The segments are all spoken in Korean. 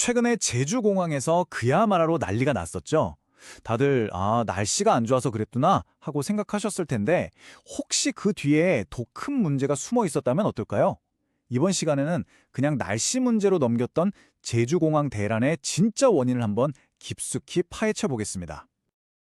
최근에 제주공항에서 그야말로 난리가 났었죠. 다들 날씨가 안 좋아서 그랬구나 하고 생각하셨을 텐데 혹시 그 뒤에 더 큰 문제가 숨어 있었다면 어떨까요? 이번 시간에는 그냥 날씨 문제로 넘겼던 제주공항 대란의 진짜 원인을 한번 깊숙이 파헤쳐 보겠습니다.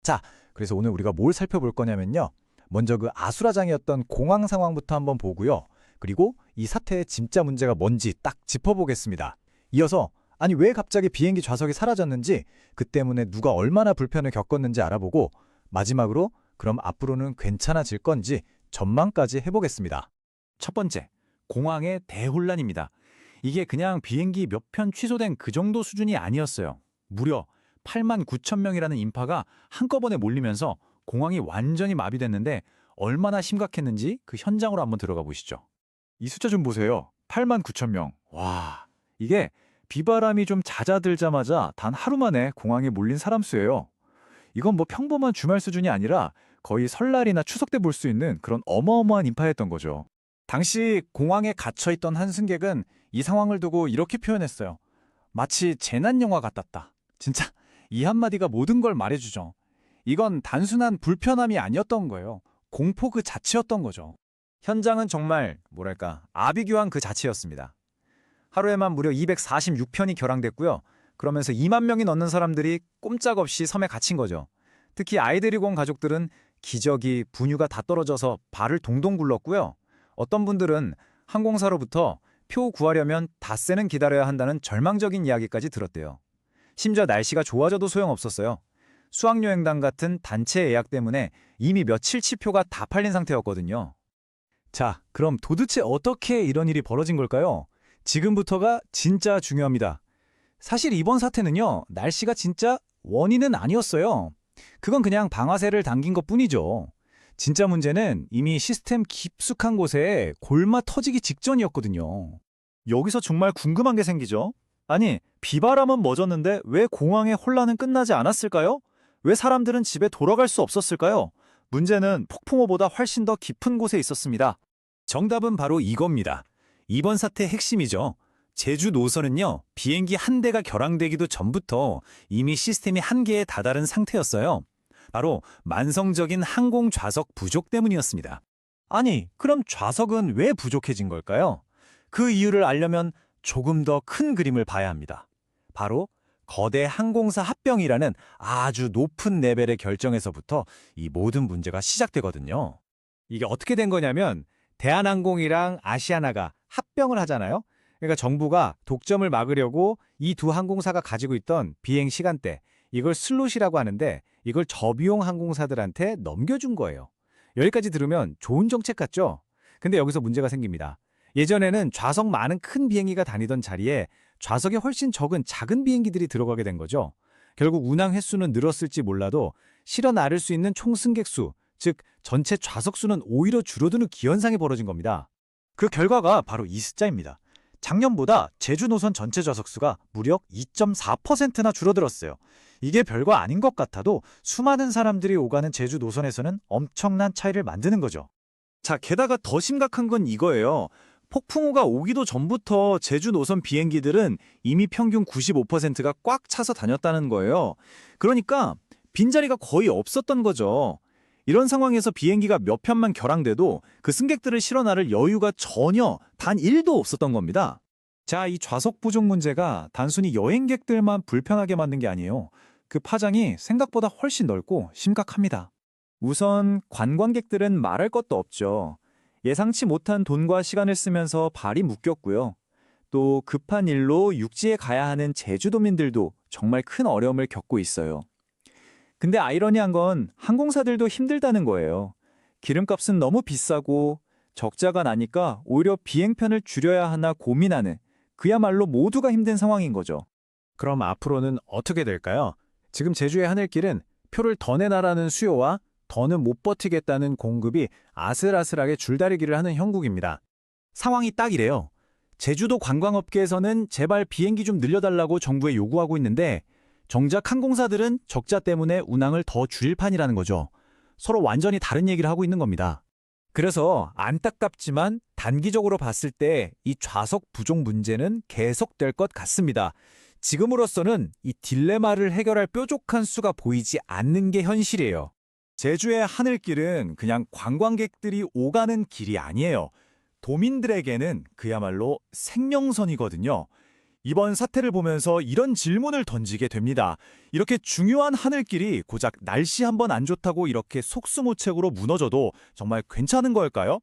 자, 그래서 오늘 우리가 뭘 살펴볼 거냐면요. 먼저 그 아수라장이었던 공항 상황부터 한번 보고요. 그리고 이 사태의 진짜 문제가 뭔지 딱 짚어보겠습니다. 이어서 아니 왜 갑자기 비행기 좌석이 사라졌는지, 그 때문에 누가 얼마나 불편을 겪었는지 알아보고 마지막으로 그럼 앞으로는 괜찮아질 건지 전망까지 해보겠습니다. 첫 번째, 공항의 대혼란입니다. 이게 그냥 비행기 몇 편 취소된 그 정도 수준이 아니었어요. 무려 8만 9천 명이라는 인파가 한꺼번에 몰리면서 공항이 완전히 마비됐는데 얼마나 심각했는지 그 현장으로 한번 들어가 보시죠. 이 숫자 좀 보세요. 8만 9천 명. 와, 이게 비바람이 좀 잦아들자마자 단 하루 만에 공항에 몰린 사람 수예요. 이건 뭐 평범한 주말 수준이 아니라 거의 설날이나 추석 때 볼 수 있는 그런 어마어마한 인파였던 거죠. 당시 공항에 갇혀있던 한 승객은 이 상황을 두고 이렇게 표현했어요. 마치 재난 영화 같았다. 진짜 이 한마디가 모든 걸 말해주죠. 이건 단순한 불편함이 아니었던 거예요. 공포 그 자체였던 거죠. 현장은 정말 뭐랄까 아비규환 그 자체였습니다. 하루에만 무려 246편이 결항됐고요. 그러면서 2만 명이 넘는 사람들이 꼼짝없이 섬에 갇힌 거죠. 특히 아이들이고 온 가족들은 기저귀, 분유가 다 떨어져서 발을 동동 굴렀고요. 어떤 분들은 항공사로부터 표 구하려면 닷새는 기다려야 한다는 절망적인 이야기까지 들었대요. 심지어 날씨가 좋아져도 소용없었어요. 수학여행단 같은 단체 예약 때문에 이미 며칠치 표가 다 팔린 상태였거든요. 자, 그럼 도대체 어떻게 이런 일이 벌어진 걸까요? 지금부터가 진짜 중요합니다. 사실 이번 사태는요, 날씨가 진짜 원인은 아니었어요. 그건 그냥 방아쇠를 당긴 것뿐이죠. 진짜 문제는 이미 시스템 깊숙한 곳에 골마 터지기 직전이었거든요. 여기서 정말 궁금한 게 생기죠. 아니, 비바람은 멎었는데 왜 공항의 혼란은 끝나지 않았을까요? 왜 사람들은 집에 돌아갈 수 없었을까요? 문제는 폭풍우보다 훨씬 더 깊은 곳에 있었습니다. 정답은 바로 이겁니다. 이번 사태의 핵심이죠. 제주 노선은요, 비행기 한 대가 결항되기도 전부터 이미 시스템이 한계에 다다른 상태였어요. 바로 만성적인 항공 좌석 부족 때문이었습니다. 아니, 그럼 좌석은 왜 부족해진 걸까요? 그 이유를 알려면 조금 더 큰 그림을 봐야 합니다. 바로 거대 항공사 합병이라는 아주 높은 레벨의 결정에서부터 이 모든 문제가 시작되거든요. 이게 어떻게 된 거냐면 대한항공이랑 아시아나가 합병을 하잖아요. 그러니까 정부가 독점을 막으려고 이 두 항공사가 가지고 있던 비행 시간대, 이걸 슬롯이라고 하는데 이걸 저비용 항공사들한테 넘겨준 거예요. 여기까지 들으면 좋은 정책 같죠? 근데 여기서 문제가 생깁니다. 예전에는 좌석 많은 큰 비행기가 다니던 자리에 좌석이 훨씬 적은 작은 비행기들이 들어가게 된 거죠. 결국 운항 횟수는 늘었을지 몰라도 실어 나를 수 있는 총 승객 수, 즉 전체 좌석 수는 오히려 줄어드는 기현상이 벌어진 겁니다. 그 결과가 바로 이 숫자입니다. 작년보다 제주 노선 전체 좌석 수가 무려 2.4%나 줄어들었어요. 이게 별거 아닌 것 같아도 수많은 사람들이 오가는 제주 노선에서는 엄청난 차이를 만드는 거죠. 자, 게다가 더 심각한 건 이거예요. 폭풍우가 오기도 전부터 제주 노선 비행기들은 이미 평균 95%가 꽉 차서 다녔다는 거예요. 그러니까 빈자리가 거의 없었던 거죠. 이런 상황에서 비행기가 몇 편만 결항돼도 그 승객들을 실어 나를 여유가 전혀 단 1도 없었던 겁니다. 자, 이 좌석 부족 문제가 단순히 여행객들만 불편하게 만든 게 아니에요. 그 파장이 생각보다 훨씬 넓고 심각합니다. 우선 관광객들은 말할 것도 없죠. 예상치 못한 돈과 시간을 쓰면서 발이 묶였고요. 또 급한 일로 육지에 가야 하는 제주도민들도 정말 큰 어려움을 겪고 있어요. 근데 아이러니한 건 항공사들도 힘들다는 거예요. 기름값은 너무 비싸고 적자가 나니까 오히려 비행편을 줄여야 하나 고민하는, 그야말로 모두가 힘든 상황인 거죠. 그럼 앞으로는 어떻게 될까요? 지금 제주의 하늘길은 표를 더 내놔라는 수요와 더는 못 버티겠다는 공급이 아슬아슬하게 줄다리기를 하는 형국입니다. 상황이 딱 이래요. 제주도 관광업계에서는 제발 비행기 좀 늘려달라고 정부에 요구하고 있는데 정작 항공사들은 적자 때문에 운항을 더 줄일 판이라는 거죠. 서로 완전히 다른 얘기를 하고 있는 겁니다. 그래서 안타깝지만 단기적으로 봤을 때 이 좌석 부족 문제는 계속될 것 같습니다. 지금으로서는 이 딜레마를 해결할 뾰족한 수가 보이지 않는 게 현실이에요. 제주의 하늘길은 그냥 관광객들이 오가는 길이 아니에요. 도민들에게는 그야말로 생명선이거든요. 이번 사태를 보면서 이런 질문을 던지게 됩니다. 이렇게 중요한 하늘길이 고작 날씨 한번 안 좋다고 이렇게 속수무책으로 무너져도 정말 괜찮은 걸까요?